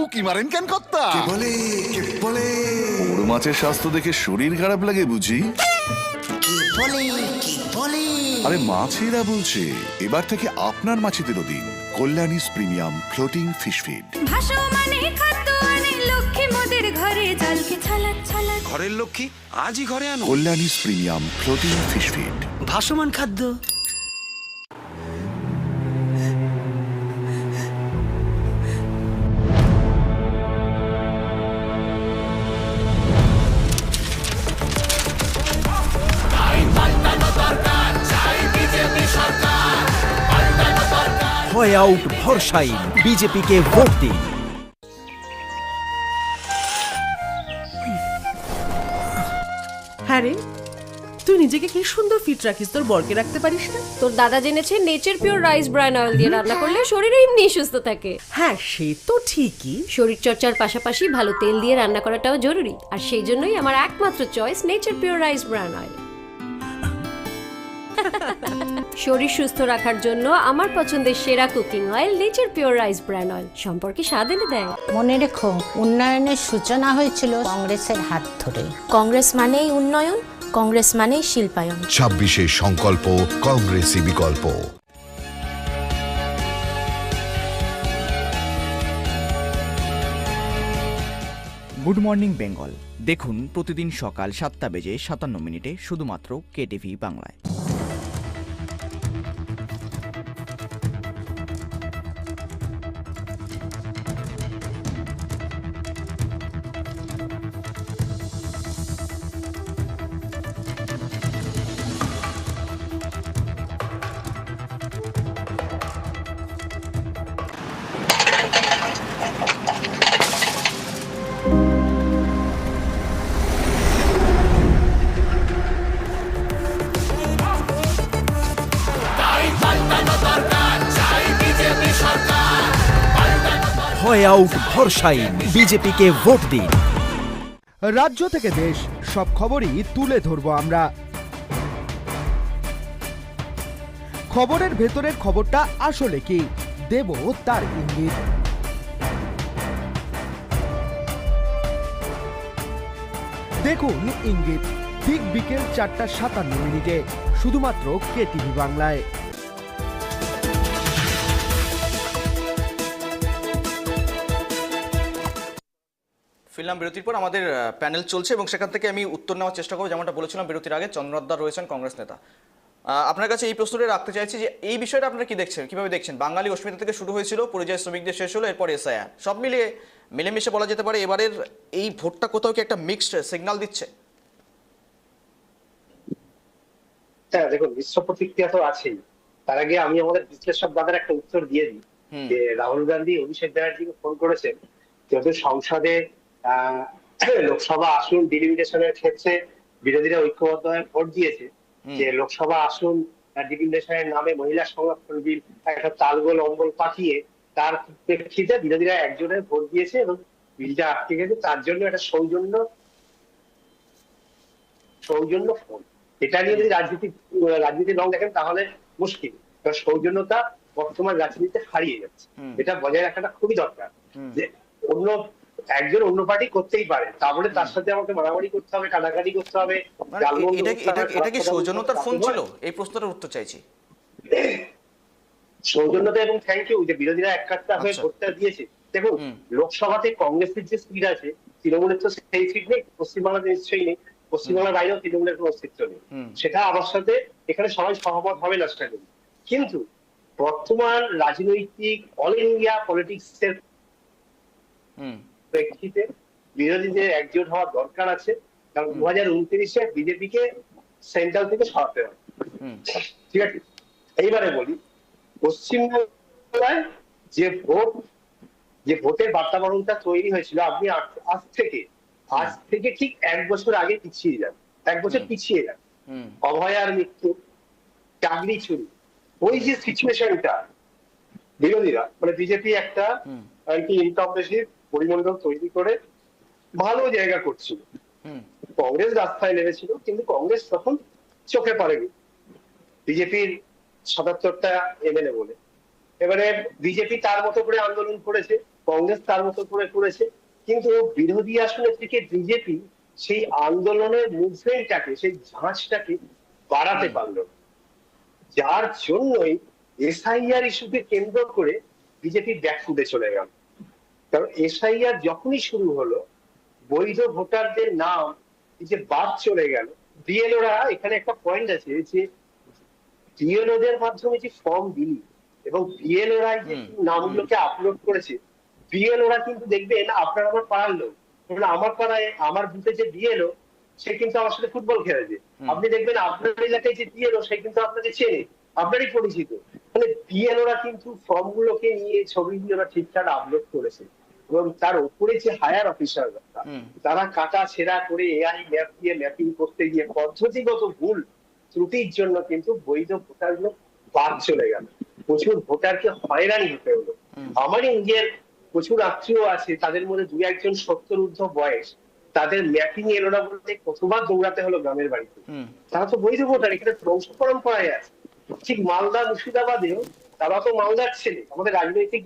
Speaker 5: উকি মারেন কেন কর্তা?
Speaker 6: কে বলে
Speaker 5: বড় মাছের স্বাস্থ্য দেখে শরীর খারাপ লাগে বুঝি?
Speaker 6: কে বলে
Speaker 5: আরে মাছেরা বলছে, এবার থেকে আপনার মাছেদেরও দিন কল্যাণীস প্রিমিয়াম ফ্লোটিং ফিশ ফিড।
Speaker 7: ঘরের লক্ষ্মী আজই ঘরে আনো।
Speaker 5: কল্যাণীস প্রিমিয়াম ফ্লোটিং ফিশ ফিড,
Speaker 7: ভাসমান খাদ্য।
Speaker 8: হয় আউট ভরসাই, বিজেপিকে ভোট দিন।
Speaker 9: হ্যাঁ রে, তুই নিজেকে কি সুন্দর ফিট রাখিস, তোর বরকে রাখতে পারিস না?
Speaker 10: তোর দাদা জেনেছে nature pure rice bran oil দিয়ে রান্না করলে শরীর এমনি সুস্থ থাকে।
Speaker 9: হ্যাঁ, সে তো ঠিকই।
Speaker 10: শরীর চর্চার পাশাপাশি ভালো তেল দিয়ে রান্না করাটাও জরুরি, আর সেই জন্যই আমার একমাত্র choice nature pure rice bran oil. শরীর সুস্থ রাখার জন্য আমার পছন্দের সেরা cooking oil nature pure rice bran oil, সম্পর্কে স্বাদ এনে দেয়।
Speaker 11: মনে রেখো, উন্নয়নের সূচনা হয়েছিল কংগ্রেসের হাত ধরে।
Speaker 10: কংগ্রেস মানেই উন্নয়ন, কংগ্রেস মানেই শিল্পায়ন।
Speaker 6: 26 সংকল্প, কংগ্রেসী বিকল্প।
Speaker 12: গুড মর্নিং বেঙ্গল দেখুন প্রতিদিন সকাল 7:57 শুধুমাত্র কেটিভি বাংলায়।
Speaker 8: হয় আউট ভরসাই, বিজেপিকে ভোট দিন।
Speaker 13: রাজ্য থেকে দেশ সব খবরই তুলে ধরবো আমরা। খবরের ভেতরের খবরটা আসলে কি, দেব তার ইঙ্গিত। দেখুন ইঙ্গিত ঠিক বিকেল 4:57 শুধুমাত্র KTV বাংলায়।
Speaker 1: ফিরলাম বিরতির পর, আমাদের প্যানেল চলছে এবং সেখান থেকে আমি উত্তর নেওয়ার চেষ্টা করবো। যেমনটা বলেছিলাম বিরতির আগে, চন্দ্রনাথ রয়েছেন কংগ্রেস নেতা। আপনার কাছে এই প্রশ্নটা রাখতে চাইছি যে এই বিষয়টা আপনারা কি দেখছেন, কিভাবে দেখছেন? বাঙালি অস্মিতা থেকে শুরু হয়েছিল, পরিযায়ী শ্রমিকদের শেষ হলো, এরপর SIR, সব মিলিয়ে মিলেমিশে বলা যেতে পারে এবারের এই ভোটটা কোথাও কি একটা মিক্সড সিগন্যাল দিচ্ছে?
Speaker 3: হ্যাঁ দেখুন, মিশ্র প্রতিক্রিয়া তো আছেই। তার আগে আমি আমাদের বিশ্লেষক দাদার একটা উত্তর দিয়ে দিই যে রাহুল গান্ধী অভিষেক ব্যানার্জিকে ফোন করেছেন যেহেতু সংসদে লোকসভা আসন ডিলিমিটেশনের ক্ষেত্রে বিরোধীরা ঐক্যবদ্ধ হয়ে ভোট দিয়েছে, যে লোকসভা আসন ডিলিমিটেশনের নামে মহিলা সংরক্ষণ বিল একটা তালগোল অম্বল পাঠিয়ে তার প্রেক্ষিতে বিরোধীরা একজনের ভোট দিয়েছে এবং বিলটা আটকে গেছে। তার জন্য একটা সৌজন্য ফোন। এটা নিয়ে যদি রাজনীতির রং দেখেন তাহলে মুশকিল। সৌজন্যতা বর্তমান রাজনীতিতে হারিয়ে যাচ্ছে, এটা বজায় রাখাটা খুবই দরকার। যে একজন অন্য পার্টি করতেই পারে, তারপরে তার সাথে আমাকে মারামারি করতে হবে, কাটাকাটি করতে হবে।
Speaker 1: এটা কি সৌজন্যতার ফোন ছিল? এই প্রশ্নটার উত্তর চাইছি।
Speaker 3: সৌজন্যতা এবং থ্যাংক ইউ যে বিরোধীরা এককাট্টা হয়ে ভোটটা দিয়েছে। দেখুন, লোকসভাতে কংগ্রেসের যে সিট আছে, তৃণমূলের তো সেই সিট নেই, পশ্চিমবাংলাতে নিশ্চয়ই নেই, পশ্চিমবাংলার বাইরেও তৃণমূলের কোনো অস্তিত্ব নেই। সেটা আমার সাথে এখানে সবাই সহমত হবে না সেটা। কিন্তু বর্তমান রাজনৈতিক অল ইন্ডিয়া পলিটিক্স এর প্রেক্ষিতে বিরোধীদের একজোট হওয়ার দরকার আছে, কারণ 2029-এ বিজেপিকে সেন্ট্রাল থেকে সরাতে হবে। ঠিক আছে, এইবারে বলি, পশ্চিমবাংলায় যে ভোটের বাতাবরণটা তৈরি হয়েছিল, আপনি আজ থেকে ঠিক 1 বছর আগে পিছিয়ে যান, 1 বছর পিছিয়ে যান। অভয়ার মৃত্যু, চাকরি চুরি, ওই যে সিচুয়েশনটা বিরোধীরা মানে বিজেপি একটা অ্যান্টি ইনকমপ্রেসিভ পরিমণ্ডল তৈরি করে ভালো জায়গা করছিল। কংগ্রেস রাস্তায় নেমেছিল, কিন্তু কংগ্রেস তখন চোখে পড়েনি বিজেপির 77টা MLA বলে। এবারে বিজেপি তার মতো করে আন্দোলন করেছে, কংগ্রেস তার মতো করে করেছে, কিন্তু বিরোধী আসনে থেকে বিজেপি সেই আন্দোলনের মুভমেন্টটাকে, সেই ঝাঁজটাকে বাড়াতে পারল, যার জন্যই SIR ইস্যুকে কেন্দ্র করে বিজেপি ব্যাকফুটে চলে গেল। কারণ SIR যখনই শুরু হলো, বৈধ ভোটারদের নাম যে বাদ চলে গেল। BLOরা এখানে একটা পয়েন্ট আছে যে BLOদের মাধ্যমে যে ফর্ম দিলি এবং BLOরা যে নামগুলোকে আপলোড করেছে, BLOরা কিন্তু দেখবেন আপনার আমার পাড়ার লোক। আমার পাড়ায় আমার বুথে যে BLO, সে কিন্তু আমার সাথে ফুটবল খেলেছে। আপনি দেখবেন আপনার এলাকায় যে BLO, সে কিন্তু আপনাকে চেনে, আপনারই পরিচিত। মানে BLOরা কিন্তু ফর্ম গুলোকে নিয়ে ছবিগুলো ঠিকঠাক আপলোড করেছে এবং তার উপরে যে হায়ার অফিসাররা, তারা কাটা ছেঁড়া করে AI ম্যাপ দিয়ে ম্যাপিং করতে গিয়ে পদ্ধতিগত ভুল ত্রুটির জন্য কিন্তু বৈধ ভোটারগুলো বাদ চলে গেল। প্রচুর ভোটারকে হয়রানি হতে হলো। আমারই নিজের প্রচুর আত্মীয় আছে, তাদের মধ্যে 2-1জন 70 ঊর্ধ্ব বয়স, তাদের ম্যাপিং এলো না বলতে কতবার দৌড়াতে হলো গ্রামের বাড়িতে। তারা তো বৈধ ভোটার, এখানে বংশ পরম্পরায় আছে। ঠিক মালদা মুর্শিদাবাদেও তারা তো মালদার ছেলে, আমাদের রাজনৈতিক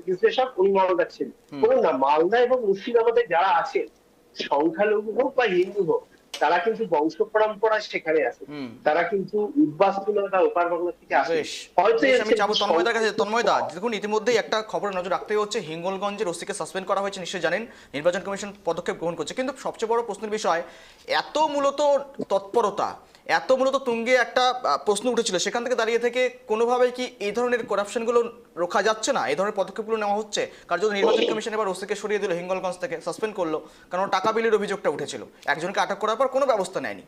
Speaker 3: বিশ্লেষক উনি মালদার ছেলে। বলুন না, মালদা এবং মুর্শিদাবাদে যারা আছেন, সংখ্যালঘু হোক বা হিন্দু হোক, তারা কিন্তু বংশ পরম্পরায় সেখানে আছে, তারা কিন্তু উদ্বাস্তুলতা ওপার বাংলা থেকে আসে। হয়তো
Speaker 1: আমি যাবো তন্ময়দার কাছে। তন্ময়দা, দেখুন ইতিমধ্যেই একটা খবর নজর রাখতে হচ্ছে, হিঙ্গলগঞ্জের ওসিকে সাসপেন্ড করা হয়েছে, নিশ্চয়ই জানেন, নির্বাচন কমিশন পদক্ষেপ গ্রহণ করছে। কিন্তু সবচেয়ে বড় প্রশ্নের বিষয়, এত মূলত তৎপরতা, এত মূলত তুঙ্গে একটা প্রশ্ন উঠেছিল, সেখান থেকে দাঁড়িয়ে থেকে কোনোভাবে কি এই ধরনের করাপশনগুলো রোখা যাচ্ছে না? এই ধরনের পদক্ষেপগুলো নেওয়া হচ্ছে? কারণ যদি নির্বাচন কমিশন এবার ওসিকে সরিয়ে দিল, হিঙ্গলগঞ্জ থেকে সাসপেন্ড করলো, কারণ টাকা বিলের অভিযোগটা উঠেছিল, একজনকে আটক করার পর কোনো ব্যবস্থা নেয়নি।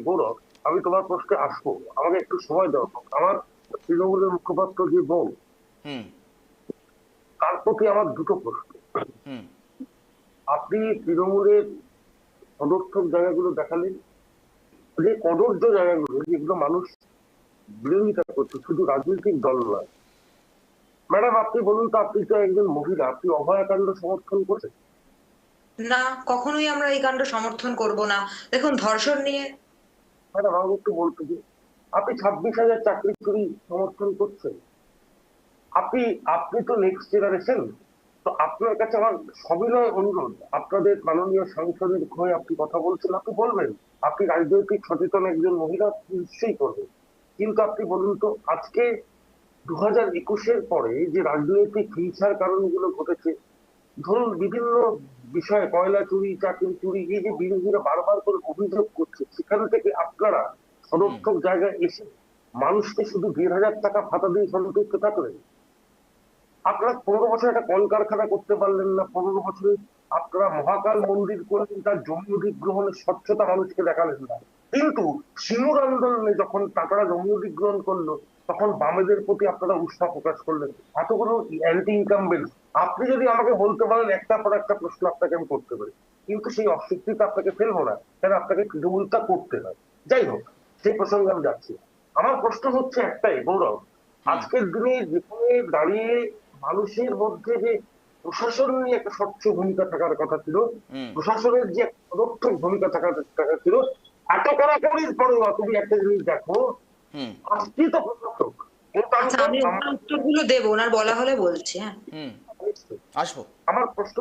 Speaker 4: গৌরব, আমি তোমার প্রশ্নে আসবো, আমাকে একটু সময় দাও। আমার তৃণমূলের মুখপাত্র যে বোন, তার প্রতি আমার দুটো প্রশ্ন। আপনি তৃণমূলের অনর্থক জায়গাগুলো দেখালেন, যে কদর্য জায়গাগুলো যেগুলো মানুষ বিরোধিতা করছে, শুধু রাজনৈতিক দল নয়। ম্যাডাম, আপনি বলুন তো, আপনি তো একজন মহিলা, আপনি অভয়াকাণ্ড সমর্থন করছেন?
Speaker 2: না, কখনোই আমরা এই কাণ্ড সমর্থন করব না। দেখুন, ধর্ষণ নিয়ে
Speaker 4: ম্যাডাম আমাকে একটু বলতে দিন, আপনি 26,000 চাকরি চুরি সমর্থন করছেন? আপনি তো নেক্সট জেনারেশন, তো আপনার কাছে আমার সবিনয় অনুরোধ, আপনাদের মাননীয় সাংসদের হয়ে আপনি কথা বলছেন, আপনি বলবেন, আপনি রাজনৈতিক সচেতন একজন মহিলা, নিশ্চয়ই করবেন, কিন্তু আপনি বলুন তো আজকে 2021-এর পরে যে রাজনৈতিক হিংসার কারণগুলো ঘটেছে, ধরুন বিভিন্ন বিষয়ে কয়লা চুরি, চাকরি চুরি, এই যে বিরোধীরা বারবার করে অভিযোগ করছে, সেখান থেকে আপনারা সদর্থক জায়গায় এসে মানুষকে শুধু 1,500 টাকা ভাতা দিয়ে সন্তুষ্ট থাকলেন। আপনারা 15 বছর একটা কলকারখানা করতে পারলেন না, 15 বছরে আপনারা মহাকাল মন্দির করলেন, তার জমি অধিগ্রহণের স্বচ্ছতা মানুষকে দেখালেন না। কিন্তু সিঙ্গুর আন্দোলনে যখন টাকারা জমি অধিগ্রহণ করলো, তখন বামেদের প্রতি আপনারা উৎসাহ প্রকাশ করলেন। এতগুলো অ্যান্টি ইনকামবেন্ট, আপনি যদি আমাকে বলতে পারেন একটা পর একটা প্রশ্ন আপনাকে আমি করতে পারি, কিন্তু সেই অস্বীকৃতি আপনাকে ফেলবো না, কেন আপনাকে তৃণমূলটা করতে হয়। যাই হোক, সেই প্রসঙ্গে আমি যাচ্ছি। আমার প্রশ্ন হচ্ছে একটাই, গৌরব, আজকের দিনে যেখানে দাঁড়িয়ে মানুষের মধ্যে যে প্রশাসন নিয়ে একটা স্বচ্ছ ভূমিকা থাকার কথা ছিল, প্রশাসনের যে পদক্ষেপ ভূমিকা থাকার কথা ছিল, এত কড়াকড়ির পরেও তুমি একটা জিনিস দেখো, আজকে তো প্রশাসক,
Speaker 2: আমি উত্তরগুলো দেবো, ওনার বলা হলে বলছি। হ্যাঁ,
Speaker 1: আসবো।
Speaker 4: আমার প্রশ্ন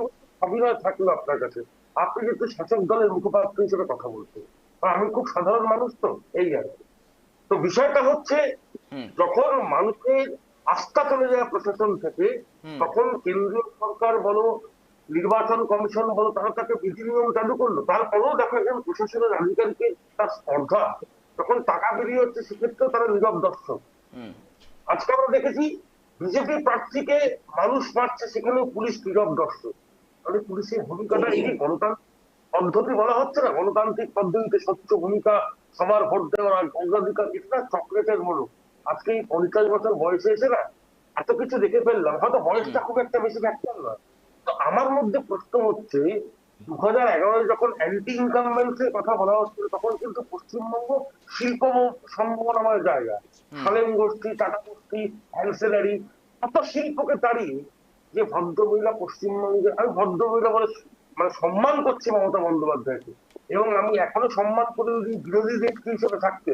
Speaker 4: অভিনয় থাকলো আপনার কাছে, আপনি যেহেতু শাসক দলের মুখপাত্র হিসেবে কথা বলছেন, আমি খুব সাধারণ মানুষ, তো এই আর কি। তো বিষয়টা হচ্ছে, যখন মানুষের আস্থা চলে যায় প্রশাসন থেকে, তখন কেন্দ্রীয় সরকার বলো, নির্বাচন কমিশন বলো, তারা তাকে বিধি নিয়ম চালু করলো, তারপরেও দেখা গেল প্রশাসনের আধিকারিকে তার স্পর্ধা, তখন টাকা বেরিয়ে হচ্ছে, সেক্ষেত্রেও তারা নীরব দর্শক। আজকে আমরা দেখেছি বিজেপি প্রার্থীকে মানুষ মারছে, সেখানেও পুলিশ নীরব দর্শক। তাহলে পুলিশের ভূমিকাটা এই গণতান্ত্রিক পদ্ধতি বলা হচ্ছে না, গণতান্ত্রিক পদ্ধতিতে স্বচ্ছ ভূমিকা, সবার ভোট দেওয়ার অগ্রাধিকার, এটা চকলেটের মূলক। আজকে এই 50 বছর বয়সে এসে না এত কিছু দেখে ফেললাম, হয়তো বয়সটা খুব একটা বেশি ফ্যাক্টর নয়। তো আমার মধ্যে প্রশ্ন হচ্ছে, 2011 যখন অ্যান্টি ইনকামবেন্সের কথা বলা হচ্ছিল, তখন কিন্তু পশ্চিমবঙ্গ শিল্প সম্ভাবনাময় জায়গা, সালেম গোষ্ঠী, টাটা গোষ্ঠী, অ্যান্সেলারি, কত শিল্পকে তাড়িয়ে যে ভদ্রমহিলা পশ্চিমবঙ্গে, আমি ভদ্রমহিলা বলে মানে সম্মান করছি মমতা বন্দ্যোপাধ্যায়কে, এবং আমি এখনো সম্মান করি বিরোধী ব্যক্তি হিসেবে থাকতে।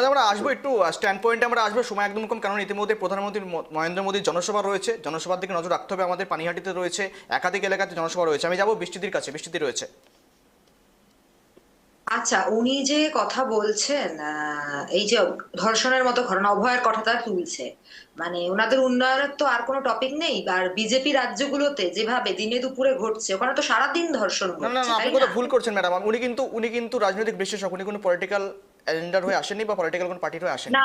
Speaker 1: আমরা আসবো একটু স্ট্যান্ড পয়েন্টে, আমরা আসবো, সময় একদম কম, কারণ ইতিমধ্যে প্রধানমন্ত্রী নরেন্দ্র মোদীর জনসভা রয়েছে, জনসভার দিকে নজর রাখতে হবে আমাদের। পানিহাটিতে রয়েছে, একাধিক এলাকাতে জনসভা রয়েছে। আমি যাবো বৃষ্টিদির কাছে, বৃষ্টিদি রয়েছে।
Speaker 2: আচ্ছা, উনি যে কথা বলছেন, এই যে ধর্ষণের মতো ঘটনা, অভয়ের কথাটা তুলছে, মানে ওনাদের উন্নয়নের তো আর কোনো টপিক নেই। আর বিজেপি রাজ্যগুলোতে যেভাবে দিনে দুপুরে ঘটছে, ওখানে তো সারাদিন ধর্ষণ
Speaker 1: ঘটছে। না, আপনি কথা ভুল করছেন ম্যাডাম। উনি কিন্তু রাজনৈতিক বিশ্লেষক, উনি কোনো পলিটিক্যাল এজেন্ডার হয়ে আসেননি বা পলিটিক্যাল কোনো পার্টির হয়ে আসেন।
Speaker 2: না,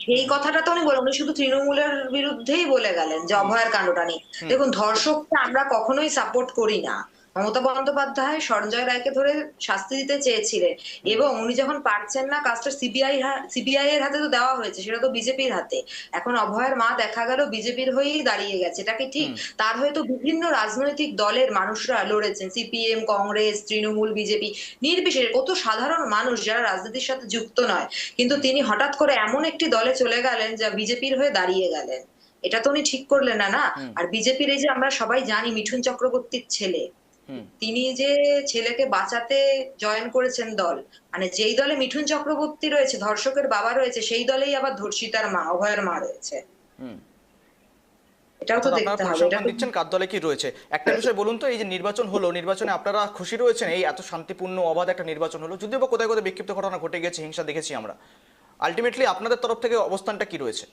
Speaker 2: সেই কথাটা তো উনি বলেন, উনি শুধু তৃণমূলের বিরুদ্ধেই বলে গেলেন যে অভয়ের কাণ্ডটা নিয়ে। দেখুন, ধর্ষককে আমরা কখনোই সাপোর্ট করি না। মমতা বন্দ্যোপাধ্যায় সঞ্জয় রায়কে ধরে শাস্তি দিতে চেয়েছিলেন, এবং উনি যখন পারছেন না, কাজটা সিবিআই এর হাতে তো দেওয়া হয়েছে, সেটা তো বিজেপির হাতে। এখন অভয়ের মা দেখা গেল বিজেপির হয়েই দাঁড়িয়ে গেছে, এটা কি ঠিক? তার হয়তো বিভিন্ন রাজনৈতিক দলের মানুষরা লড়েছেন, সিপিএম, কংগ্রেস, তৃণমূল, বিজেপি নির্বিশেষে, কত সাধারণ মানুষ যারা রাজনীতির সাথে যুক্ত নয়, কিন্তু তিনি হঠাৎ করে এমন একটি দলে চলে গেলেন যা বিজেপির হয়ে দাঁড়িয়ে গেলেন। এটা তো উনি ঠিক করলেন না, না? আর বিজেপির এই যে আমরা সবাই জানি মিঠুন চক্রবর্তীর ছেলে, তিনি যে ছেলেকে বাঁচাতে জয়েন করেছেন দল, মানে যেই দলে মিঠুন চক্রবর্তী রয়েছে, ধর্ষকের বাবা রয়েছে, সেই দলেই আবার ধর্ষিতার মা, অভয়ের মা রয়েছে। এটাও তো দেখতে হবে। এটা
Speaker 1: দিচ্ছেন কার দলে কি রয়েছে। একটা বিষয় বলুন তো, এই যে নির্বাচন হলো, নির্বাচনে আপনারা খুশি রয়েছেন? এই এত শান্তিপূর্ণ অবাধ একটা নির্বাচন হলো, যদিও বা কোথায় কোথায় বিক্ষিপ্ত ঘটনা ঘটে গেছে, হিংসা দেখেছি আমরা, আলটিমেটলি আপনাদের তরফ থেকে অবস্থানটা কি রয়েছে?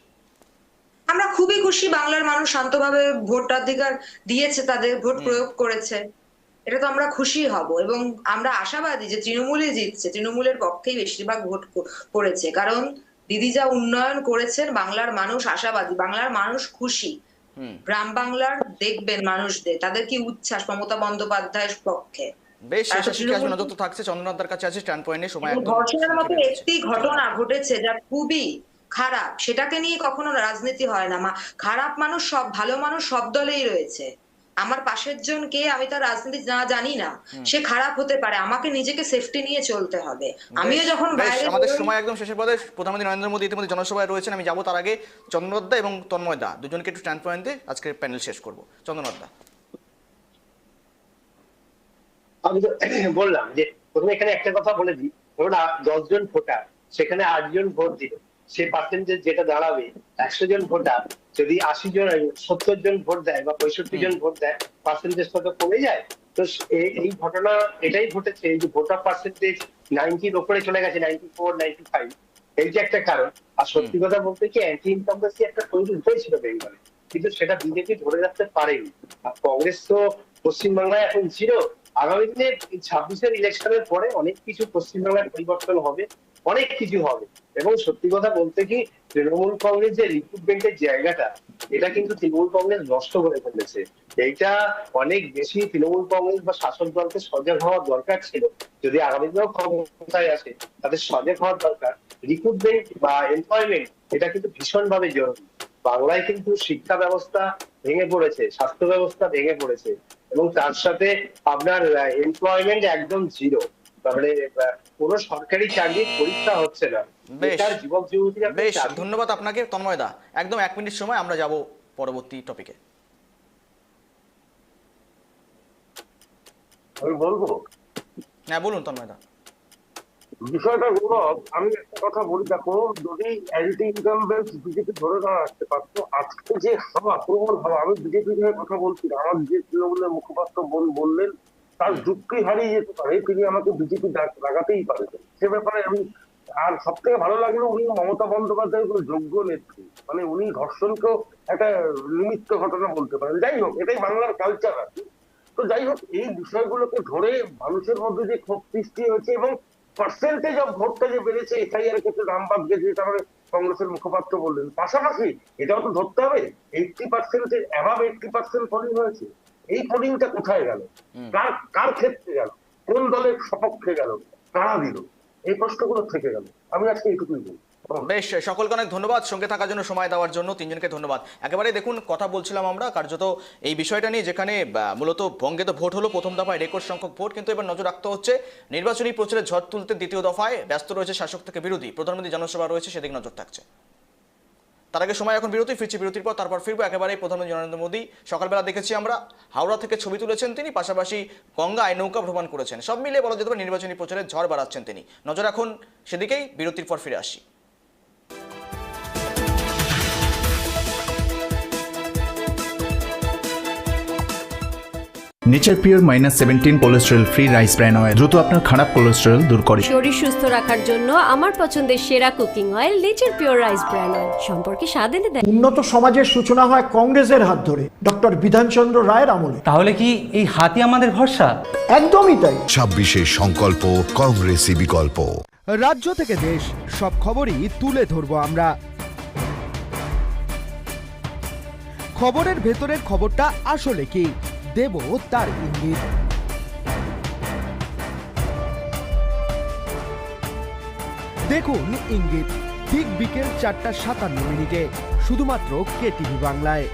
Speaker 2: আমরা খুবই খুশি, বাংলার মানুষ শান্তভাবে ভোটাধিকার দিয়েছে, তাদের ভোট প্রয়োগ করেছে, এটা তো আমরা খুশি হব। এবং আমরা আশাবাদী যে তৃণমূলই জিতছে, তৃণমূলের পক্ষেই বেশিরভাগ ভোট পড়েছে, কারণ দিদি যা উন্নয়ন করেছেন, বাংলার মানুষ আশাবাদী, বাংলার মানুষ খুশি। গ্রাম বাংলার দেখবেন মানুষদের, তাদের কি উচ্ছ্বাস মমতা বন্দ্যোপাধ্যায়ের পক্ষে।
Speaker 1: বেশ, নজর তো থাকছে। চন্দ্রনাথদার কাছে আছে স্ট্যান্ড পয়েন্টে, সময় একদম।
Speaker 2: ধর্ষণের মতো একটি ঘটনা ঘটেছে যা খুবই খারাপ, সেটাকে নিয়ে কখনো রাজনীতি হয় না। খারাপ মানুষ সব, ভালো মানুষ সব দলেই রয়েছে। আমার পাশের জন কে, আমি তার রাজনীতি না জানি না, সে খারাপ হতে পারে, আমাকে নিজেকে সেফটি নিয়ে চলতে হবে। আমিও যখন বাইরে,
Speaker 1: আমাদের সময় একদম শেষের পথে, প্রধানমন্ত্রী নরেন্দ্র মোদী ইতিমধ্যে জনসভায় রয়েছেন। আমি যাবো, তার আগে চন্দ্রনাথদা এবং তন্ময়দা দুজনকে একটু স্ট্যান্ড পয়েন্ট দিয়ে আজকের প্যানেল শেষ করবো। চন্দ্রনাথদা,
Speaker 3: আমি তো বললাম যে প্রথমে এখানে একটা কথা বলে দিই, ওরা 10 জন ভোটার, সেখানে 8 জন ভোট দিল, সে পার্সেন্টেজ যেটা দাঁড়াবে 100 জন ভোটার, যদি 80 জন 70 জন ভোট দেয় বা 65 জন ভোট দেয়, পার্সেন্টেজটা তো কমে যায়। তো এই ঘটনা এটাই ঘটেছে, এই যে ভোটার পার্সেন্টেজ 90-র উপরে চলে গেছে, 94, 95, এই যে একটা কারণ। আর সত্যি কথা বলতে কি, অ্যান্টি ইনকামবেন্সি একটা তৈরি হয়েছিল বেঙ্গলে, কিন্তু সেটা বিজেপি ধরে রাখতে পারেনি। আর কংগ্রেস তো পশ্চিমবাংলায় এখন ছিল। আগামী দিনে 26-এর ইলেকশনের পরে অনেক কিছু পশ্চিমবাংলায় পরিবর্তন হবে, অনেক কিছু হবে। এবং সত্যি কথা বলতে কি, তৃণমূল কংগ্রেস যে রিক্রুটমেন্টের জায়গাটা, এটা কিন্তু তৃণমূল কংগ্রেস নষ্ট করে ফেলেছে। এইটা অনেক বেশি তৃণমূল কংগ্রেস বা শাসক দলকে সজাগ হওয়ার দরকার ছিল। যদি আগামী দিনেও ক্ষমতায় আসে, তাদের সজাগ হওয়ার দরকার। রিক্রুটমেন্ট বা এমপ্লয়মেন্ট, এটা কিন্তু ভীষণভাবে জরুরি। বাংলায় কিন্তু শিক্ষা ব্যবস্থা ভেঙে পড়েছে, স্বাস্থ্য ব্যবস্থা ভেঙে পড়েছে, এবং তার সাথে আপনার এমপ্লয়মেন্ট একদম জিরো। তাহলে কোনো সরকারি চাকরির পরীক্ষা হচ্ছে না। যুবক যুবতীরা
Speaker 1: বেশ, ধন্যবাদ আপনাকে তন্ময় দা। একদম 1 মিনিট সময়, আমরা যাব পরবর্তী টপিকে।
Speaker 4: আমি বলবো,
Speaker 1: হ্যাঁ বলুন তন্ময় দা।
Speaker 4: বিষয়টা গৌরব, আমি একটা কথা বলি, দেখো, যদি অ্যান্টি ইনকামবেন্স বিজেপি ধরে না আসতে পারতো, আজকে যে হাওয়া, প্রবল হাওয়া, আমি বিজেপি নিয়ে কথা বলছি না, আমার যে তৃণমূলের মুখপাত্র বললেন তার যুক্তি হারিয়ে যেতে পারে, তিনি আমাকে বিজেপি লাগাতেই পারবেন, সে ব্যাপারে আমি। আর সব থেকে ভালো লাগলো, উনি মমতা বন্দ্যোপাধ্যায়ের যোগ্য নেত্রী, মানে উনি ধর্ষণকেও একটা নিমিত্ত ঘটনা বলতে পারেন। যাই হোক, এটাই বাংলার কালচার আছে। তো যাই হোক, এই বিষয়গুলোকে ধরে মানুষের মধ্যে যে ক্ষোভ সৃষ্টি হয়েছে এবং পার্সেন্টেজ অফ ভোটটা যে বেড়েছে, এসআইআর ক্ষেত্রে রামবাদ গেছে, তারপরে কংগ্রেসের মুখপাত্র বললেন, পাশাপাশি এটাও তো ধরতে হবে 80%-এর অ্যাভাব 80% পোলিং হয়েছে। এই পোলিংটা কোথায় গেল, কার ক্ষেত্রে গেল, কোন দলের সপক্ষে গেল, কারা দিল, এই প্রশ্নগুলো থেকে গেল। আমি আজকে এইটুকুই বলি।
Speaker 1: বেশ, সকলকে অনেক ধন্যবাদ সঙ্গে থাকার জন্য, সময় দেওয়ার জন্য তিনজনকে ধন্যবাদ। একেবারে দেখুন, কথা বলছিলাম আমরা কার্যত এই বিষয়টা নিয়ে, যেখানে মূলত বঙ্গে তো ভোট হলো প্রথম দফায় রেকর্ড সংখ্যক ভোট, কিন্তু এবার নজর রাখতে হচ্ছে নির্বাচনী প্রচারে ঝড় তুলতে দ্বিতীয় দফায় ব্যস্ত রয়েছে শাসক থেকে বিরোধী। প্রধানমন্ত্রী জনসভা রয়েছে, সেদিকে নজর থাকছে। তার আগে সময় এখন বিরতি, ফিরছি বিরতির পর, তারপর ফিরবো একেবারে প্রধানমন্ত্রী নরেন্দ্র মোদী। সকালবেলা দেখেছি আমরা হাওড়া থেকে ছবি তুলেছেন তিনি, পাশাপাশি গঙ্গায় নৌকা ভ্রমণ করেছেন। সব মিলিয়ে বলা যেতে পারে নির্বাচনী প্রচারে ঝড় বাড়াচ্ছেন তিনি। নজর রাখুন সেদিকেই, বিরতির পর ফিরে আসি।
Speaker 8: Nature pure -17 cholesterol free rice bran oil দ্রুত আপনার খারাপ কোলেস্টেরল দূর করে।
Speaker 10: শরীর সুস্থ রাখার জন্য আমার পছন্দের সেরা cooking oil nature pure rice bran oil, সম্পর্কে স্বাদ এনে দেয়।
Speaker 13: উন্নত সমাজের সূচনা হয় কংগ্রেসের হাত ধরে, ডক্টর বিধানচন্দ্র রায়ের আমলে।
Speaker 8: তাহলে কি এই হাতি আমাদের ভরসা?
Speaker 13: একদমই তাই।
Speaker 6: 26-এর সংকল্প, কংগ্রেসী বিকল্প।
Speaker 13: রাজ্য থেকে দেশ, সব খবরই তুলে ধরবো আমরা। খবরের ভেতরের খবরটা আসলে কি, দেব তার ইঙ্গিত। দেখুন ইঙ্গিত, ঠিক বিকেল 4:57 শুধুমাত্র কেটিভি বাংলায়।